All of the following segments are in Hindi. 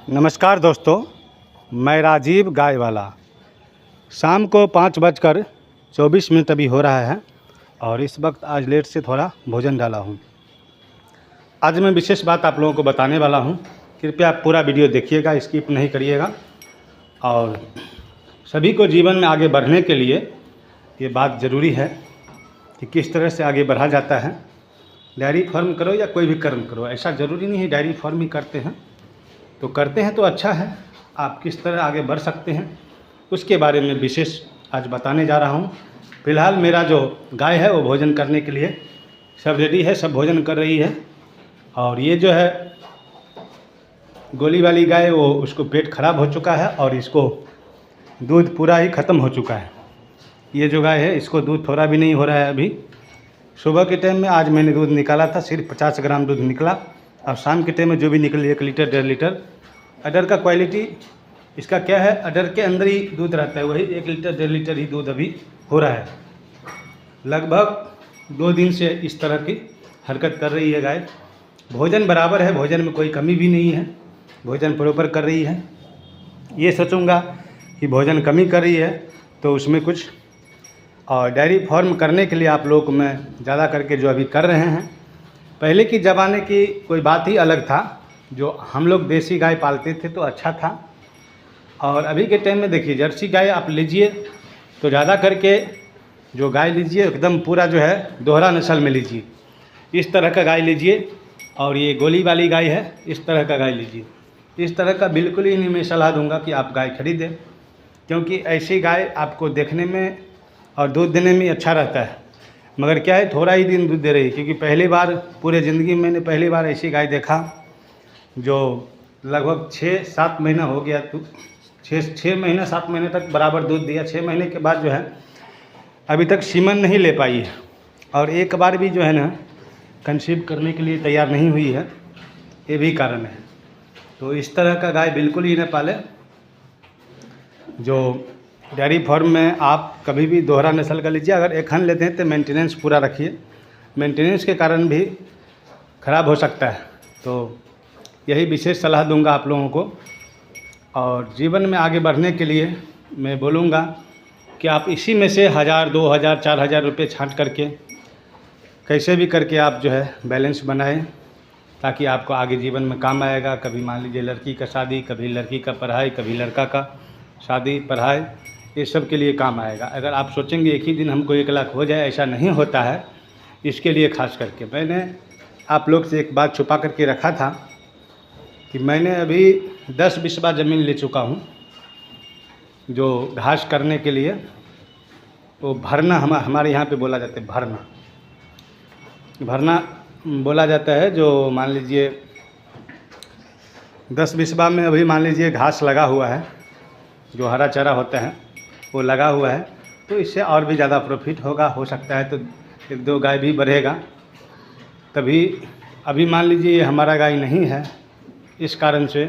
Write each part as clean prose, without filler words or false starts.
नमस्कार दोस्तों, मैं राजीव गाय वाला। शाम को 5:24 अभी हो रहा है और इस वक्त आज लेट से थोड़ा भोजन डाला हूँ। आज मैं विशेष बात आप लोगों को बताने वाला हूँ। कृपया आप पूरा वीडियो देखिएगा, स्किप नहीं करिएगा। और सभी को जीवन में आगे बढ़ने के लिए ये बात ज़रूरी है कि किस तरह से आगे बढ़ा जाता है। डेयरी फार्म करो या कोई भी कर्म करो, ऐसा ज़रूरी नहीं है डेयरी फार्म ही करते हैं तो करते हैं तो अच्छा है। आप किस तरह आगे बढ़ सकते हैं उसके बारे में विशेष आज बताने जा रहा हूँ। फ़िलहाल मेरा जो गाय है वो भोजन करने के लिए सब रेडी है, सब भोजन कर रही है। और ये जो है गोली वाली गाय, वो उसको पेट खराब हो चुका है और इसको दूध पूरा ही ख़त्म हो चुका है। ये जो गाय है इसको दूध थोड़ा भी नहीं हो रहा है। अभी सुबह के टाइम में आज मैंने दूध निकाला था, सिर्फ 50 ग्राम दूध निकला। और शाम के टाइम में जो भी निकले 1 लीटर 1.5 लीटर। अडर का क्वालिटी इसका क्या है, अडर के अंदर ही दूध रहता है, वही 1 लीटर 1.5 लीटर ही दूध अभी हो रहा है। लगभग 2 दिन से इस तरह की हरकत कर रही है गाय। भोजन बराबर है, भोजन में कोई कमी भी नहीं है, भोजन प्रॉपर कर रही है। ये सोचूंगा कि भोजन कमी कर रही है तो उसमें कुछ। और डेयरी फार्म करने के लिए आप लोग को मैं ज़्यादा करके जो अभी कर रहे हैं, पहले की ज़माने की कोई बात ही अलग था। जो हम लोग देसी गाय पालते थे तो अच्छा था। और अभी के टाइम में देखिए, जर्सी गाय आप लीजिए तो ज़्यादा करके जो गाय लीजिए एकदम पूरा जो है दोहरा नस्ल में लीजिए, इस तरह का गाय लीजिए। और ये गोली वाली गाय है, इस तरह का गाय लीजिए। इस तरह का बिल्कुल ही नहीं मैं सलाह दूंगा कि आप गाय खरीदें, क्योंकि ऐसी गाय आपको देखने में और दूध देने में अच्छा रहता है, मगर क्या है थोड़ा ही दिन दूध दे रही है। क्योंकि पहली बार पूरे ज़िंदगी में मैंने पहली बार ऐसी गाय देखा जो लगभग 6-7 महीना हो गया, तो 6 महीना 7 महीने तक बराबर दूध दिया। 6 महीने के बाद जो है अभी तक सीमन नहीं ले पाई है और एक बार भी जो है ना कंसीव करने के लिए तैयार नहीं हुई है। ये भी कारण है। तो इस तरह का गाय बिल्कुल ही न पाले। जो डेयरी फार्म में आप कभी भी दोहरा नस्ल का लीजिए, अगर एक हन लेते हैं तो मेंटेनेंस पूरा रखिए, मेंटेनेंस के कारण भी ख़राब हो सकता है। तो यही विशेष सलाह दूंगा आप लोगों को। और जीवन में आगे बढ़ने के लिए मैं बोलूँगा कि आप इसी में से 1000, 2000, 4000 रुपये छाँट करके कैसे भी करके आप जो है बैलेंस बनाएं, ताकि आपको आगे जीवन में काम आएगा। कभी मान लीजिए लड़की का शादी, कभी लड़की का पढ़ाई, कभी लड़का का शादी पढ़ाई, ये सब के लिए काम आएगा। अगर आप सोचेंगे एक ही दिन हमको 1 लाख हो जाए, ऐसा नहीं होता है। इसके लिए खास करके मैंने आप लोग से एक बात छुपा करके रखा था कि मैंने अभी 10 बिस्वा ज़मीन ले चुका हूँ जो घास करने के लिए। वो भरना हमारे यहाँ पे बोला जाता है, भरना बोला जाता है। जो मान लीजिए 10 बिस्वा में अभी मान लीजिए घास लगा हुआ है, जो हरा चारा होता है वो लगा हुआ है। तो इससे और भी ज़्यादा प्रॉफिट होगा, हो सकता है तो 1-2 गाय भी बढ़ेगा तभी। अभी मान लीजिए ये हमारा गाय नहीं है इस कारण से,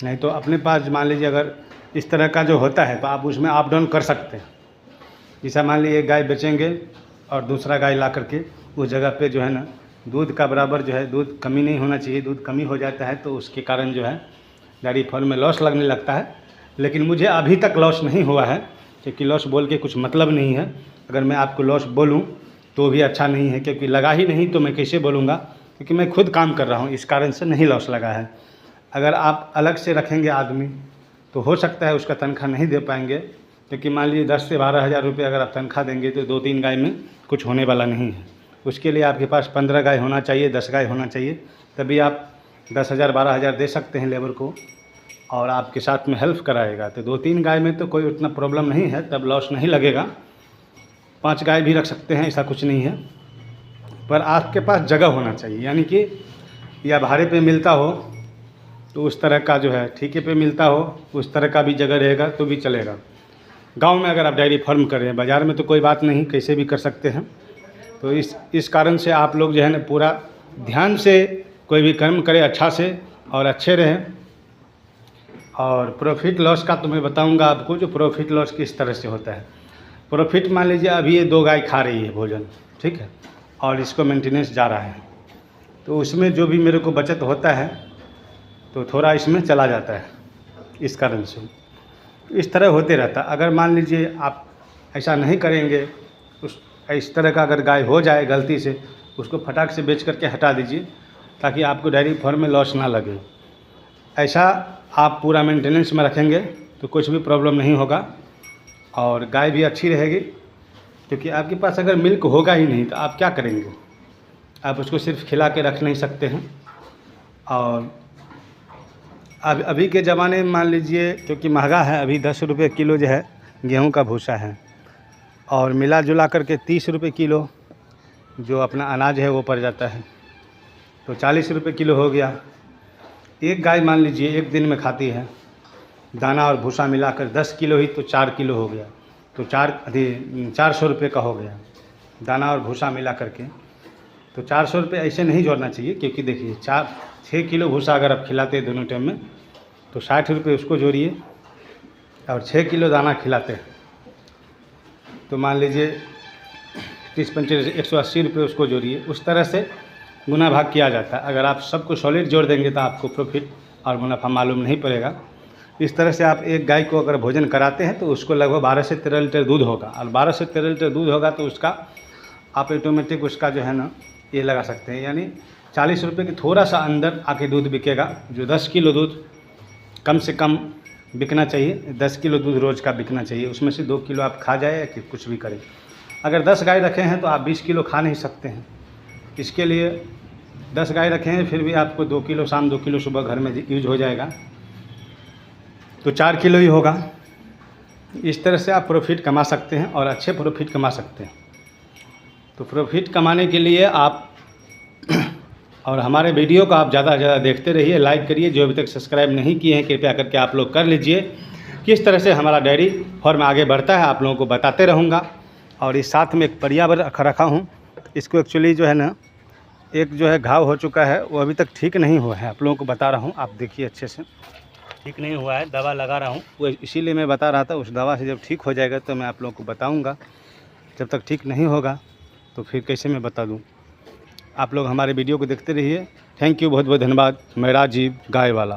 नहीं तो अपने पास मान लीजिए अगर इस तरह का जो होता है तो आप उसमें अप डाउन कर सकते हैं। जैसा मान लीजिए एक गाय बेचेंगे और दूसरा गाय ला करके उस जगह पे जो है ना दूध का बराबर जो है दूध कमी नहीं होना चाहिए। दूध कमी हो जाता है तो उसके कारण जो है डेयरी फार्म में लॉस लगने लगता है। लेकिन मुझे अभी तक लॉस नहीं हुआ है, क्योंकि लॉस बोल के कुछ मतलब नहीं है। अगर मैं आपको लॉस बोलूं तो भी अच्छा नहीं है, क्योंकि लगा ही नहीं तो मैं कैसे बोलूँगा, क्योंकि मैं खुद काम कर रहा हूँ, इस कारण से नहीं लॉस लगा है। अगर आप अलग से रखेंगे आदमी तो हो सकता है उसका तनख्वाह नहीं दे पाएंगे, क्योंकि मान लीजिए 10 से 12 हज़ार रुपये अगर आप तनख्वाह देंगे तो 2-3 गाय में कुछ होने वाला नहीं है। उसके लिए आपके पास 15 गाय होना चाहिए, 10 गाय होना चाहिए, तभी आप 10,000 12,000 दे सकते हैं लेबर को और आपके साथ में हेल्प कराएगा। तो 2-3 गाय में तो कोई उतना प्रॉब्लम नहीं है, तब लॉस नहीं लगेगा। 5 गाय भी रख सकते हैं, ऐसा कुछ नहीं है। पर आपके पास जगह होना चाहिए, यानी कि या भाड़े पे मिलता हो तो उस तरह का जो है, ठेके पे मिलता हो उस तरह का भी जगह रहेगा तो भी चलेगा। गांव में अगर आप डेयरी फार्म कर रहे हैं, बाज़ार में तो कोई बात नहीं, कैसे भी कर सकते हैं। तो इस कारण से आप लोग जो है ना पूरा ध्यान से कोई भी कर्म करें, अच्छा से और अच्छे रहें। और प्रॉफिट लॉस का तो मैं बताऊंगा आपको, जो प्रॉफिट लॉस किस तरह से होता है। प्रॉफिट मान लीजिए अभी ये 2 गाय खा रही है भोजन, ठीक है, और इसको मेंटेनेंस जा रहा है, तो उसमें जो भी मेरे को बचत होता है तो थोड़ा इसमें चला जाता है, इस कारण से इस तरह होते रहता है। अगर मान लीजिए आप ऐसा नहीं करेंगे, इस तरह का अगर गाय हो जाए गलती से, उसको फटाक से बेच करके हटा दीजिए, ताकि आपको डेयरी फार्म में लॉस ना लगे। ऐसा आप पूरा मेंटेनेंस में रखेंगे तो कुछ भी प्रॉब्लम नहीं होगा और गाय भी अच्छी रहेगी। क्योंकि आपके पास अगर मिल्क होगा ही नहीं तो आप क्या करेंगे? आप उसको सिर्फ खिला के रख नहीं सकते हैं। और अब अभी के ज़माने में मान लीजिए, क्योंकि महंगा है, अभी 10 रुपये किलो जो है गेहूं का भूसा है, और मिला जुला करके 30 रुपये किलो जो अपना अनाज है वो पड़ जाता है, तो 40 रुपये किलो हो गया। एक गाय मान लीजिए एक दिन में खाती है, दाना और भूसा मिलाकर 10 किलो ही, तो 4 किलो हो गया, तो 400 रुपये का हो गया दाना और भूसा मिला करके। तो 400 रुपये ऐसे नहीं जोड़ना चाहिए, क्योंकि देखिए 6 किलो भूसा अगर आप खिलाते हैं दोनों टाइम में तो 60 रुपये उसको जोड़िए, और 6 किलो दाना खिलाते हैं तो मान लीजिए 30-35 180 रुपये उसको जोड़िए। उस तरह से गुना भाग किया जाता है। अगर आप सबको सॉलिड जोड़ देंगे तो आपको प्रॉफिट और मुनाफा मालूम नहीं पड़ेगा। इस तरह से आप एक गाय को अगर भोजन कराते हैं तो उसको लगभग 12 से 13 लीटर दूध होगा, और 12 से 13 लीटर दूध होगा तो उसका आप ऑटोमेटिक उसका जो है ना ये लगा सकते हैं, यानी 40 रुपये के थोड़ा सा अंदर आके दूध बिकेगा। जो 10 किलो दूध कम से कम बिकना चाहिए, 10 किलो दूध रोज़ का बिकना चाहिए। उसमें से 2 किलो आप खा जाए या कुछ भी करें। अगर 10 गाय रखे हैं तो आप 20 किलो खा नहीं सकते हैं। इसके लिए 10 गाय रखे हैं, फिर भी आपको 2 किलो शाम, 2 किलो सुबह घर में यूज हो जाएगा, तो 4 किलो ही होगा। इस तरह से आप प्रॉफिट कमा सकते हैं और अच्छे प्रॉफिट कमा सकते हैं। तो प्रॉफिट कमाने के लिए आप और हमारे वीडियो को आप ज़्यादा से ज़्यादा देखते रहिए, लाइक करिए। जो अभी तक सब्सक्राइब नहीं किए हैं कृपया करके आप लोग कर लीजिए। किस तरह से हमारा डेयरी फार्म आगे बढ़ता है आप लोगों को बताते रहूँगा। और इस साथ में एक पर्यावरण रखा हूँ, इसको एक्चुअली जो है ना एक जो है घाव हो चुका है, वो अभी तक ठीक नहीं हुआ है। आप लोगों को बता रहा हूँ, आप देखिए अच्छे से, ठीक नहीं हुआ है, दवा लगा रहा हूँ वो, इसीलिए मैं बता रहा था। उस दवा से जब ठीक हो जाएगा तो मैं आप लोगों को बताऊँगा। जब तक ठीक नहीं होगा तो फिर कैसे मैं बता दूँ। आप लोग हमारे वीडियो को देखते रहिए। थैंक यू, बहुत बहुत धन्यवाद। मैं राजीव गाय वाला।